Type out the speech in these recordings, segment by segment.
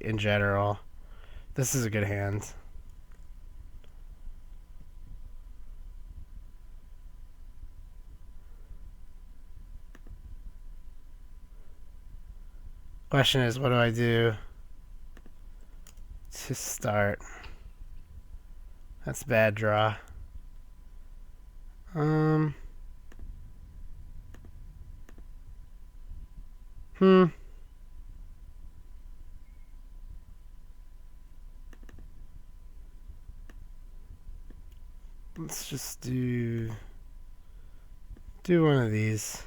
in general, this is a good hand. Question is, what do I do to start? That's a bad draw. Let's just do one of these.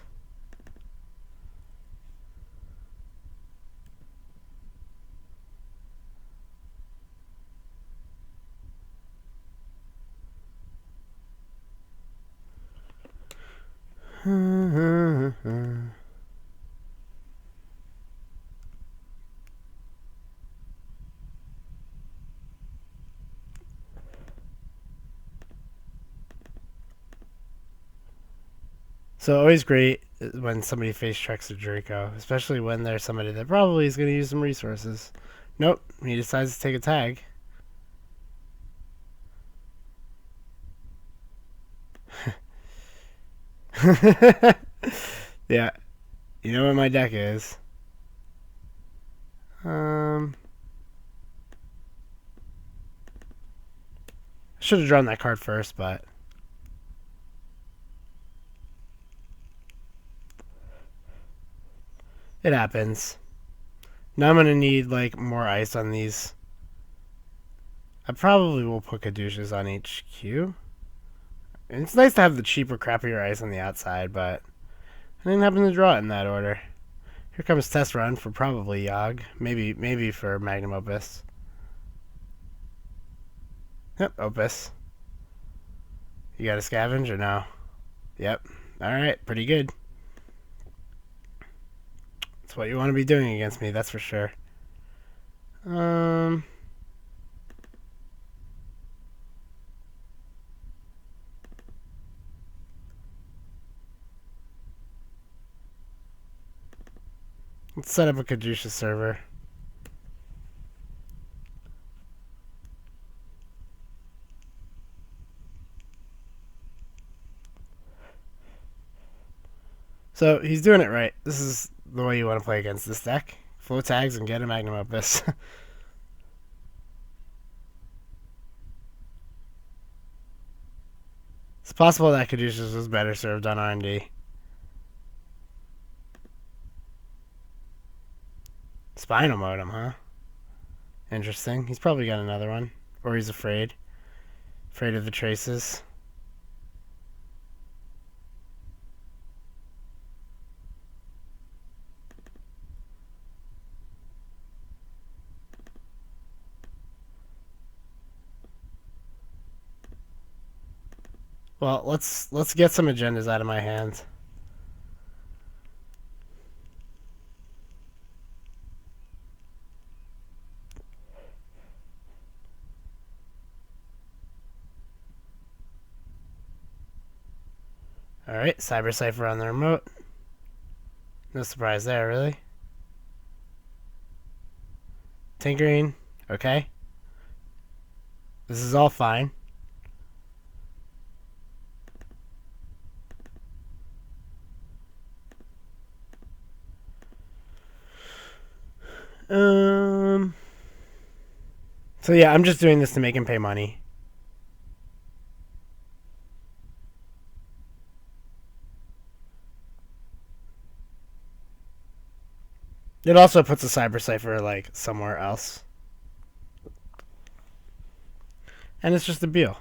So always great when somebody face checks a Draco, especially when there's somebody that probably is going to use some resources. Nope, he decides to take a tag. Yeah, you know what my deck is. Should have drawn that card first, but it happens. Now I'm gonna need like more ice on these. I probably will put Caduceus on HQ. And it's nice to have the cheaper, crappier ice on the outside, but I didn't happen to draw it in that order. Here comes test run for probably Yogg. Maybe for Magnum Opus. Yep, Opus. You got a scavenge or no? Yep. Alright, pretty good. That's what you want to be doing against me, that's for sure. Let's set up a Caduceus server. So he's doing it right. This is the way you want to play against this deck. Flow tags and get a Magnum Opus. It's possible that Caduceus was better served on R&D. Spinal Modem, huh? Interesting. He's probably got another one. Or he's afraid. Afraid of the traces. Well, let's get some agendas out of my hand. Alright, Cyber Cipher on the remote. No surprise there, really. Tinkering, okay. This is all fine. So yeah, I'm just doing this to make him pay money. It also puts a Cyber Cipher like somewhere else. And it's just a Beal.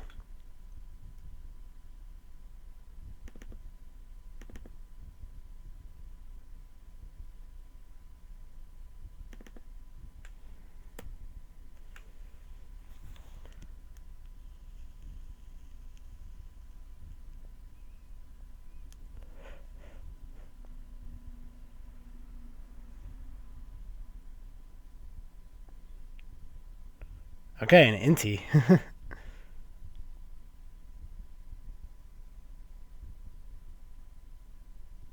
Okay, an Inti.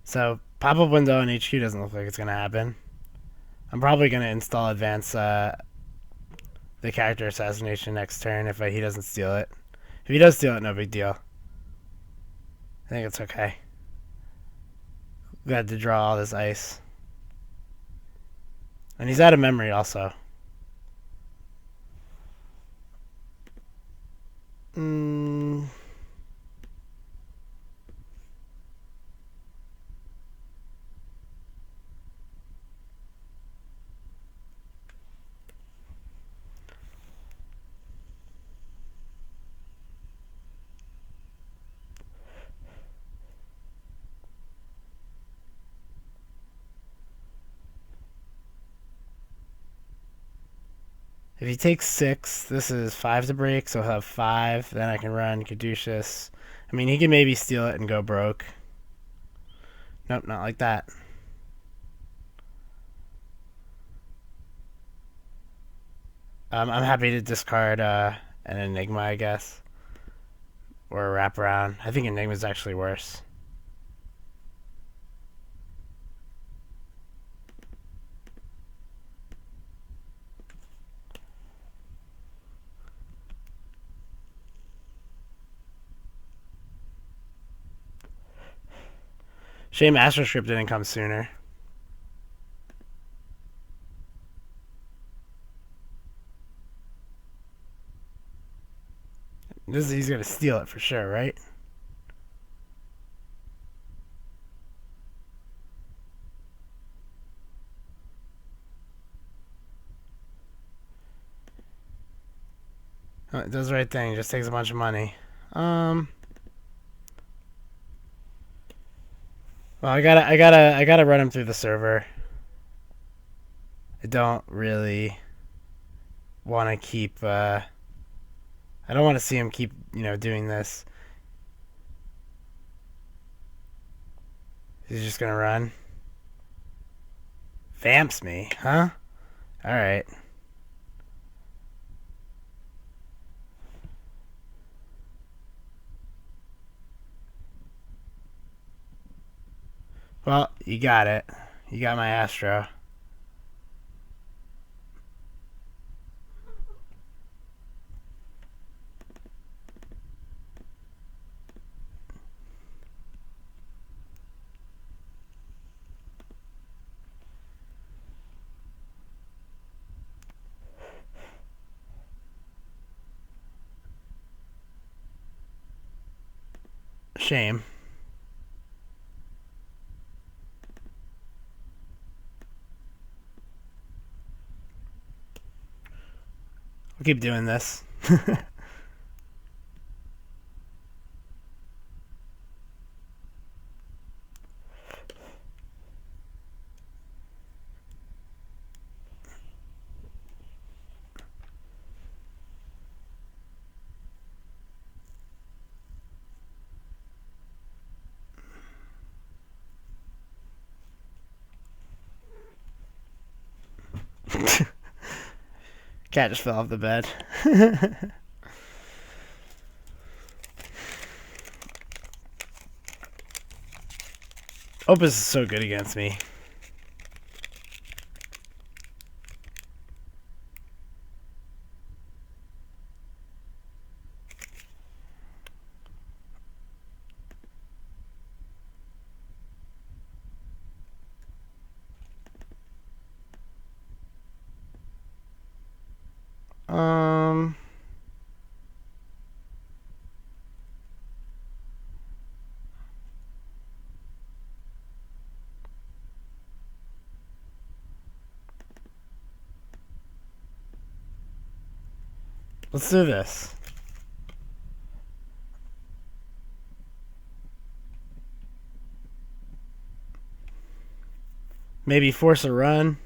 So, pop-up window in HQ doesn't look like it's going to happen. I'm probably going to install advanced the character assassination next turn if he doesn't steal it. If he does steal it, no big deal. I think it's okay. We had to draw all this ice. And he's out of memory also. If he takes 6, this is 5 to break, so he'll have 5. Then I can run Caduceus. I mean, he can maybe steal it and go broke. Nope, not like that. I'm happy to discard an Enigma, I guess. Or a wraparound. I think Enigma's actually worse. Shame Astroscript didn't come sooner. He's gonna steal it for sure, right? Oh, it does the right thing. Just takes a bunch of money. Well, I gotta run him through the server. I don't really want to keep. I don't want to see him keep, doing this. He's just gonna run. Vamps me, huh? All right. Well, you got it. You got my Astro. Shame. We'll keep doing this. Cat just fell off the bed. Opus is so good against me. Let's do this. Maybe force a run.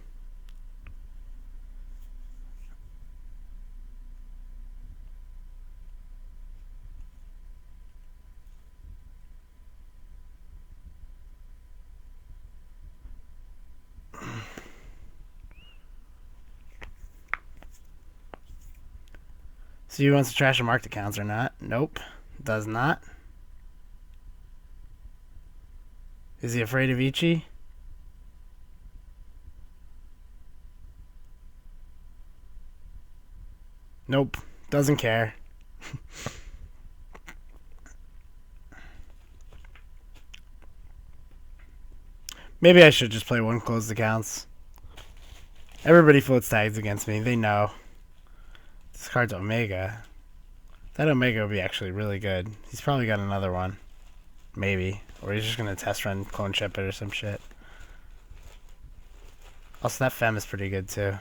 See who wants to trash a marked accounts or not. Nope. Does not. Is he afraid of Ichi? Nope. Doesn't care. Maybe I should just play one closed accounts. Everybody floats tags against me. They know. This card's Omega. That Omega would be actually really good. He's probably got another one. Maybe. Or he's just going to test run clone ship it or some shit. Also, that Fem is pretty good too.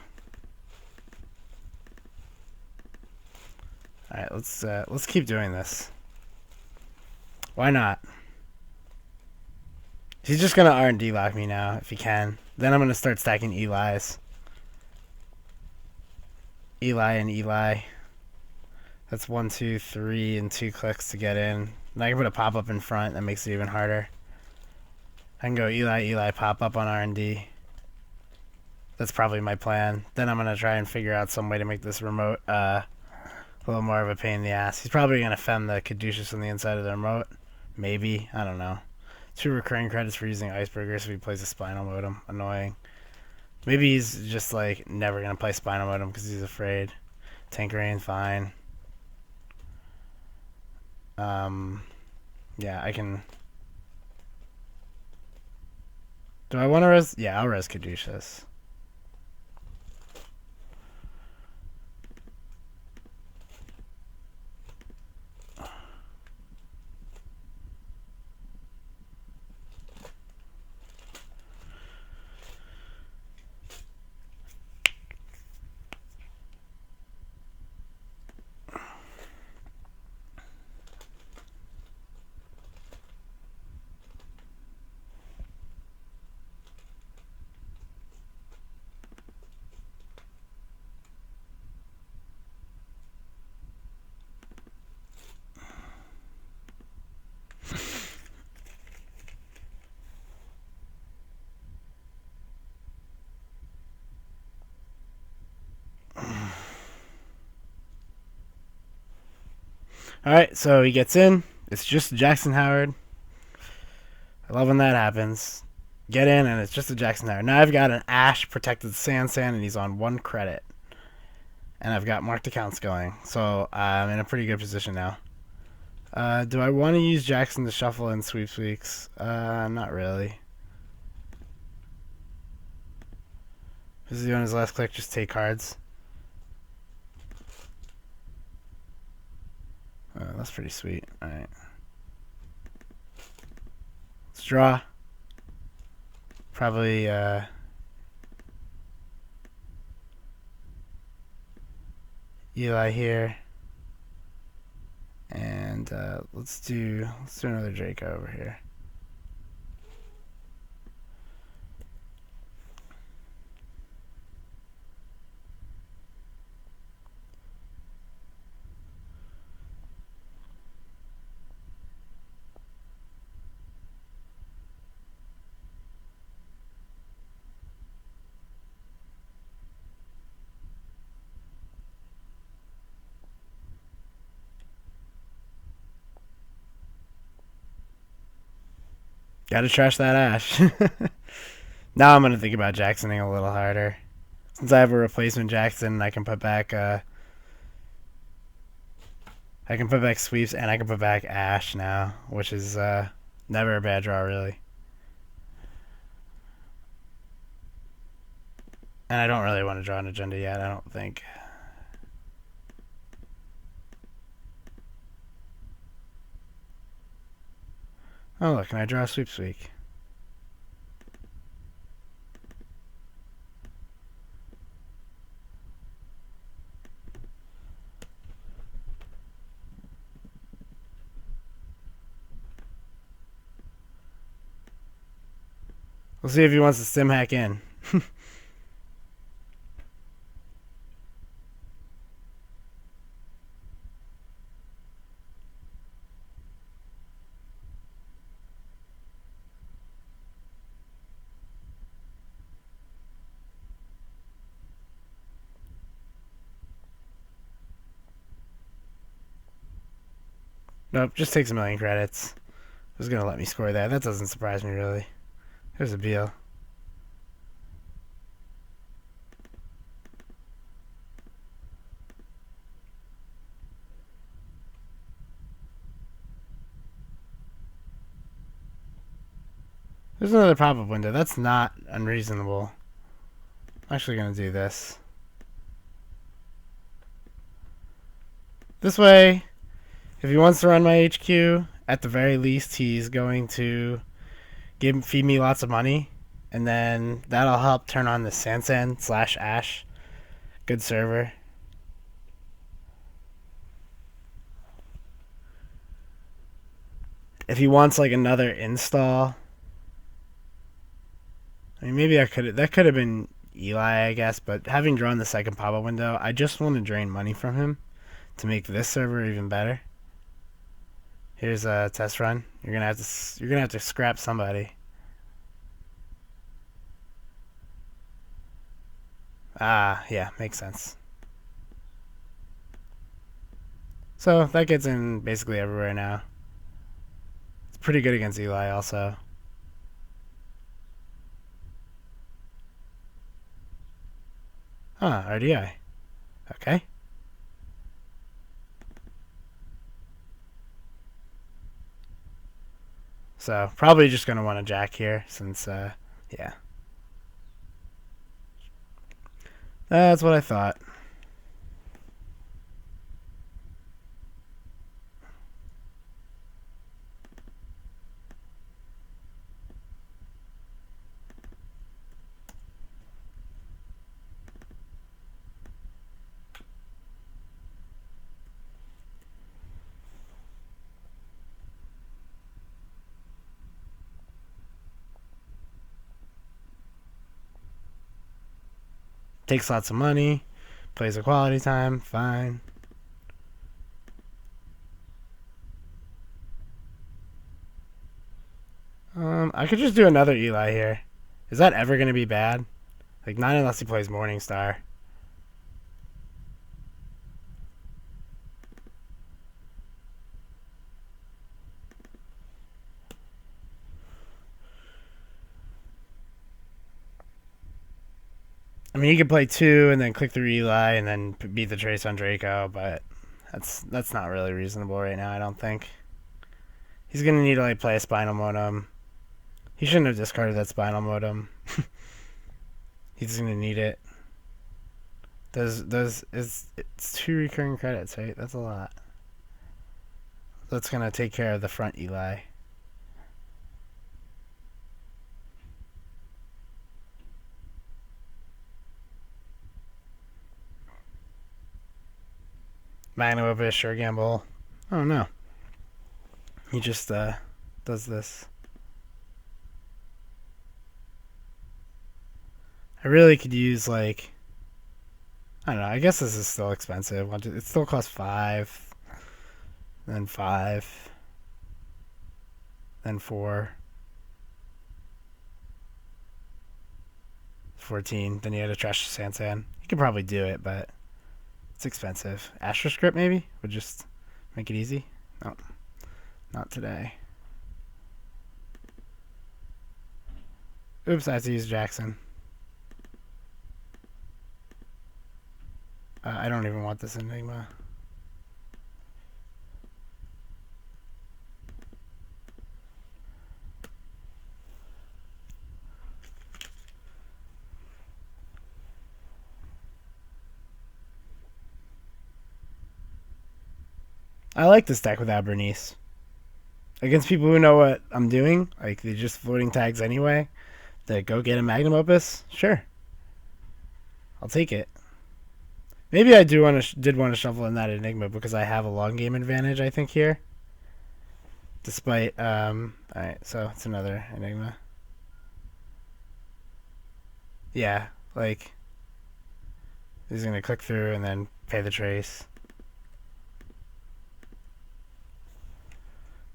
Alright, let's keep doing this. Why not? He's just gonna R&D lock me now, if he can. Then I'm gonna start stacking Eli's. Eli and Eli. That's 1, 2, 3, and 2 clicks to get in. And I can put a pop-up in front, that makes it even harder. I can go Eli, pop-up on R&D. That's probably my plan. Then I'm gonna try and figure out some way to make this remote a little more of a pain in the ass. He's probably gonna fem the Caduceus on the inside of the remote. Maybe. I don't know. 2 recurring credits for using Iceberger, so he plays a Spinal Modem. Annoying. Maybe he's just like never gonna play Spinal Modem because he's afraid. Tankerine, fine. Yeah, I can. Do I want to res? Yeah, I'll res Caduceus. Alright, so he gets in. It's just Jackson Howard. I love when that happens. Get in, and it's just a Jackson Howard. Now I've got an Ash protected Sand, and he's on 1 credit. And I've got marked accounts going. So I'm in a pretty good position now. Do I want to use Jackson to shuffle in sweeps? Not really. Is he doing his last click? Just take cards. That's pretty sweet. Alright. Let's draw. Probably, Eli here. And, let's do another Draco over here. Gotta trash that Ash. Now I'm gonna think about Jacksoning a little harder. Since I have a replacement Jackson, I can put back sweeps and I can put back Ash now, which is never a bad draw really. And I don't really want to draw an agenda yet, I don't think. Oh look, can I draw a sweeps week? We'll see if he wants to sim hack in. Nope, just takes 1,000,000 credits. Who's gonna let me score that? That doesn't surprise me really. Here's a Beal. There's another pop-up window. That's not unreasonable. I'm actually going to do this. This way, if he wants to run my HQ, at the very least, he's going to feed me lots of money. And then that'll help turn on the Sansan/Ash. Good server. If he wants like another install, I mean, maybe that could have been Eli, I guess. But having drawn the second pop-up window, I just want to drain money from him to make this server even better. Here's a test run. You're gonna have to scrap somebody. Ah, yeah, makes sense. So that gets in basically everywhere now. It's pretty good against Eli also. Huh, RDI. Okay. So probably just gonna want to jack here since yeah. That's what I thought. Takes lots of money. Plays a quality time. Fine. I could just do another Eli here. Is that ever going to be bad? Like, not unless he plays Morningstar. I mean, he could play 2 and then click through Eli and then beat the Trace on Draco, but that's not really reasonable right now, I don't think. He's going to need to like play a Spinal Modem. He shouldn't have discarded that Spinal Modem. He's going to need it. It's 2 recurring credits, right? That's a lot. That's going to take care of the front Eli. Magnum Opus, sure gamble. Oh no. He just does this. I really could use like, I don't know, I guess this is still expensive. It still costs 5, then 5, then 4, 14, then you had to trash Sansan. You could probably do it, but it's expensive. Astroscript maybe would just make it easy. No, not today. Oops, I have to use Jackson. I don't even want this Enigma. I like this deck without Bernice. Against people who know what I'm doing, like they're just floating tags anyway, that go get a Magnum Opus, sure. I'll take it. Maybe I did want to shuffle in that Enigma because I have a long game advantage, I think, here. Despite, alright, so it's another Enigma. Yeah, like, he's going to click through and then pay the trace.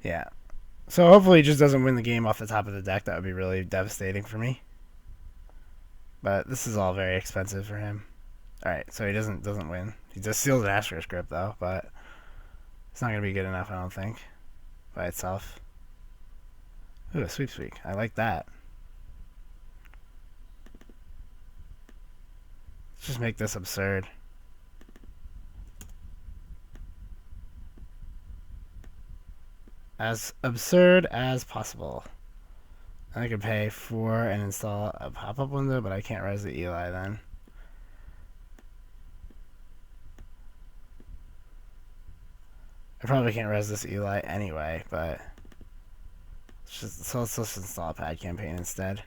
Yeah. So hopefully he just doesn't win the game off the top of the deck. That would be really devastating for me. But this is all very expensive for him. Alright, so he doesn't win. He just steals an Astroscript though, but it's not going to be good enough, I don't think, by itself. Ooh, a sweep sweep. I like that. Let's just make this absurd. As absurd as possible. I could pay 4 and install a pop-up window, but I can't res the Eli then. I probably can't res this Eli anyway, but let's just install a pad campaign instead.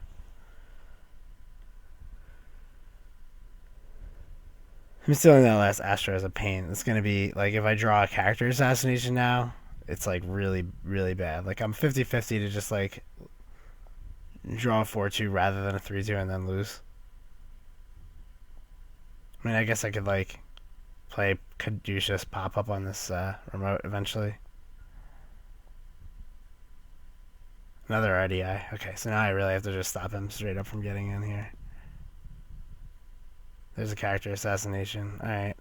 I'm stealing that last Astro as a pain. It's gonna be like if I draw a character assassination now, it's like really, really bad. Like I'm 50-50 to just like draw a 4-2 rather than a 3-2 and then lose. I mean, I guess I could like play Caduceus pop up on this remote eventually. Another RDI. Okay, so now I really have to just stop him straight up from getting in here. There's a character assassination. Alright,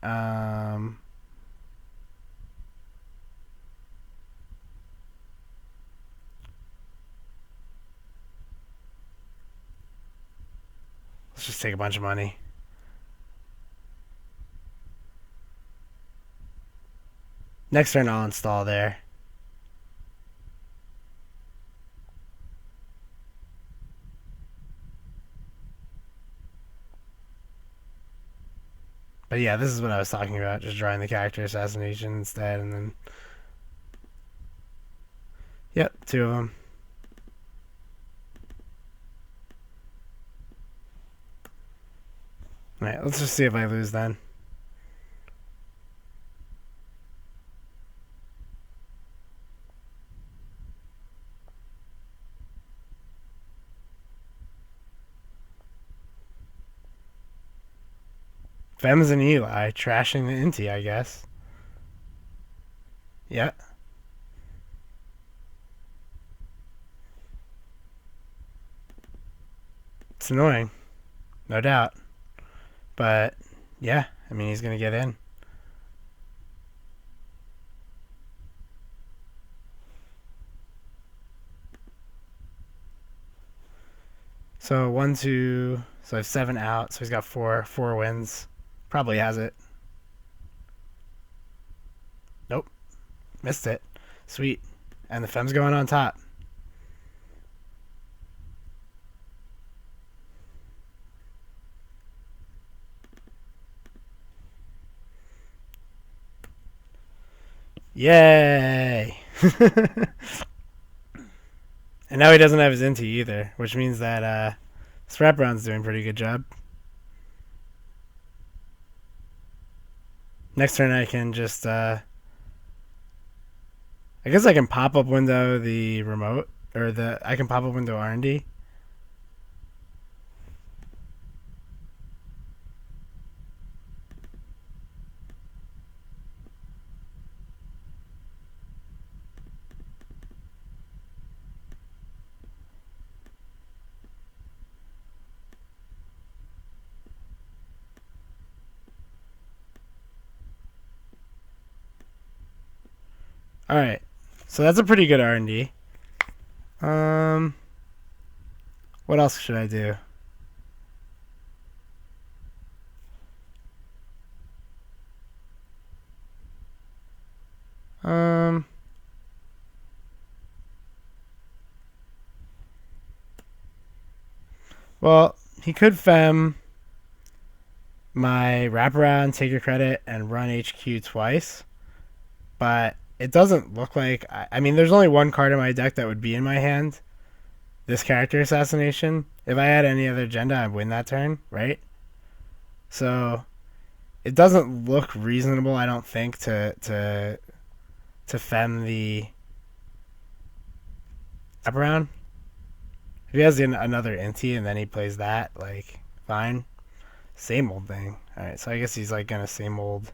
let's just take a bunch of money. Next turn I'll install there. But yeah, this is what I was talking about, just drawing the character assassination instead, and then... Yep, 2 of them. Alright, let's just see if I lose then. Fems and Eli trashing the Inti, I guess. Yeah. It's annoying. No doubt. But, yeah, I mean, he's going to get in. So 1, 2, so I have 7 out, so he's got 4 wins. Probably has it. Nope. Missed it. Sweet. And the Fem's going on top. Yay! And now he doesn't have his Inti either, which means that Wraparound's doing a pretty good job. Next turn I can just I guess I can pop-up window the remote, or I can pop-up window R&D. Alright, so that's a pretty good R&D. What else should I do? Well, he could Fem my Wraparound, take your credit, and run HQ twice. But it doesn't look like... I mean, there's only one card in my deck that would be in my hand. This character assassination. If I had any other agenda, I'd win that turn, right? So it doesn't look reasonable, I don't think, to Fem the Wraparound. If he has another Inti and then he plays that, like, fine. Same old thing. Alright, so I guess he's like gonna same old.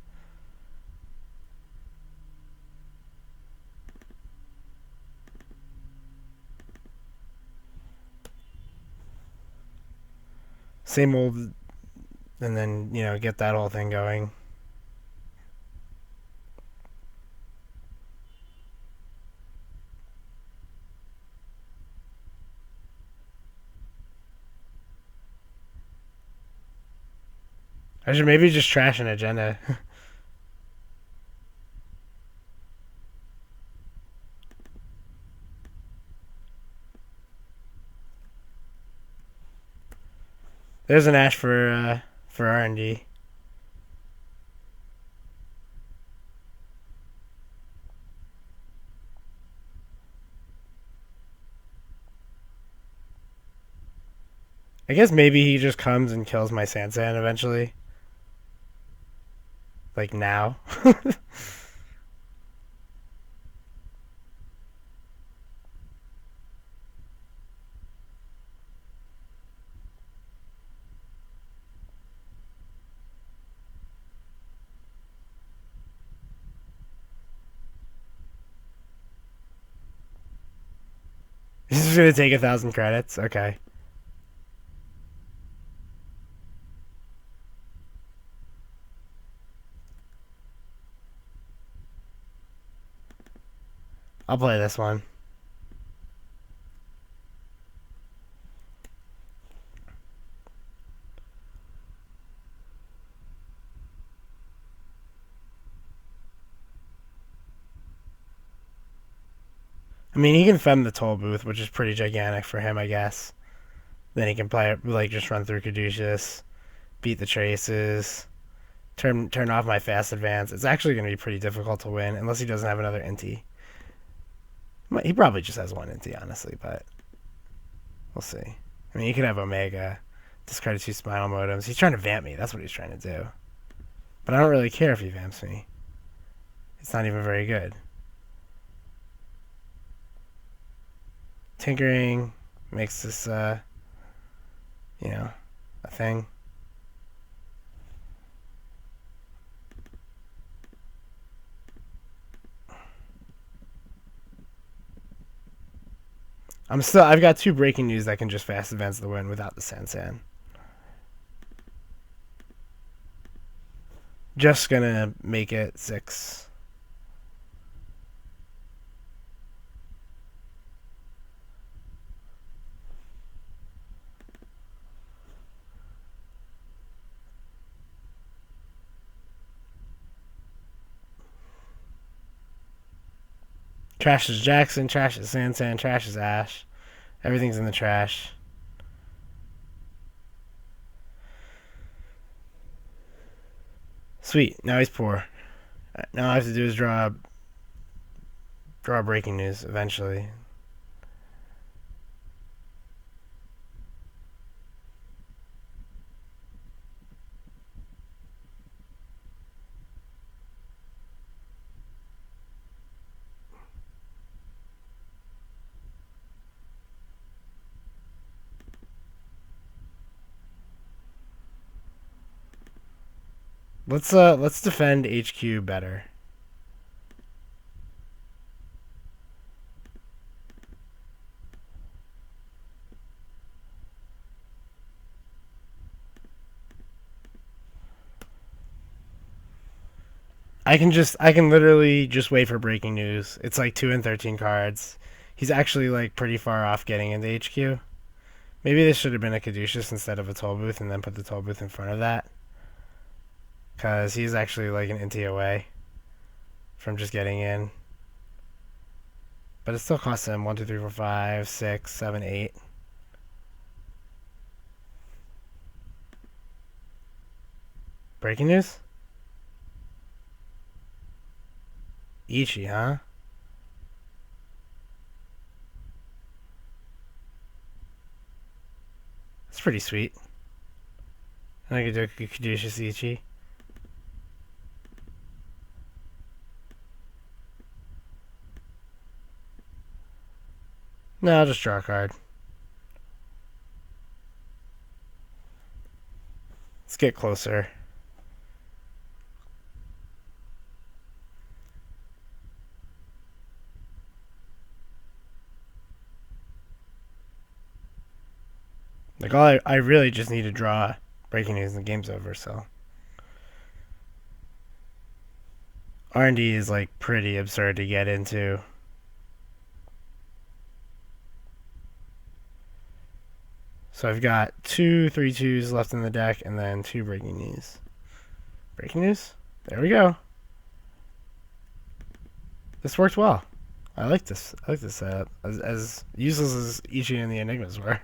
Same old, and then, get that whole thing going. I should maybe just trash an agenda. There's an Ash for R&D. I guess maybe he just comes and kills my Sansan eventually. Like now. He's just gonna take 1,000 credits. Okay. I'll play this one. I mean, he can fem the toll booth, which is pretty gigantic for him, I guess. Then he can play it, like, just run through Caduceus, beat the traces, turn off my fast advance. It's actually going to be pretty difficult to win, unless he doesn't have another Inti. He probably just has one Inti, honestly, but we'll see. I mean, he could have Omega, discard 2 Spinal Modems. He's trying to vamp me. That's what he's trying to do. But I don't really care if he vamps me. It's not even very good. Tinkering makes this, a thing. I've got 2 breaking news that can just fast advance the win without the Sansan. Just gonna make it 6. Trash is Jackson, trash is Sansan, trash is Ash. Everything's in the trash. Sweet. Now he's poor. Now all I have to do is draw breaking news eventually. Let's defend HQ better. I can literally just wait for breaking news. It's like 2 and 13 cards. He's actually like pretty far off getting into HQ. Maybe this should have been a Caduceus instead of a toll booth, and then put the toll booth in front of that. Because he's actually like an Inti away from just getting in. But it still costs him 1, 2, 3, 4, 5, 6, 7, 8. Breaking news? Ichi, huh? That's pretty sweet. I could do a Caduceus Ichi. No, I'll just draw a card. Let's get closer. Like, I really just need to draw breaking news and the game's over, so. R&D is, like, pretty absurd to get into. So I've got 2 3/2s left in the deck, and then 2 breaking news. Breaking news? There we go. This worked well. I like this setup. As useless as Ichi and the Enigmas were.